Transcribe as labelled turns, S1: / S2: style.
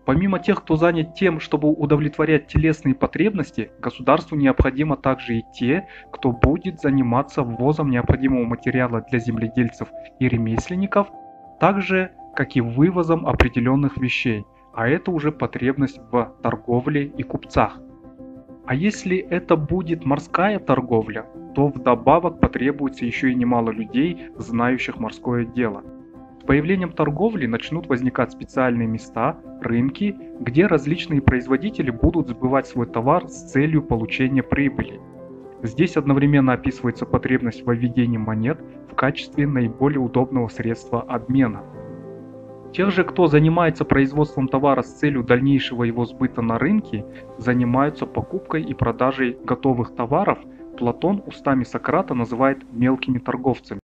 S1: Помимо тех, кто занят тем, чтобы удовлетворять телесные потребности, государству необходимо также и те, кто будет заниматься ввозом необходимого материала для земледельцев и ремесленников, так же, как и вывозом определенных вещей, а это уже потребность в торговле и купцах. А если это будет морская торговля, то вдобавок потребуется еще и немало людей, знающих морское дело. С появлением торговли начнут возникать специальные места, рынки, где различные производители будут сбывать свой товар с целью получения прибыли. Здесь одновременно описывается потребность в введении монет в качестве наиболее удобного средства обмена. Тех же, кто занимается производством товара с целью дальнейшего его сбыта на рынке, занимаются покупкой и продажей готовых товаров, Платон устами Сократа называет мелкими торговцами.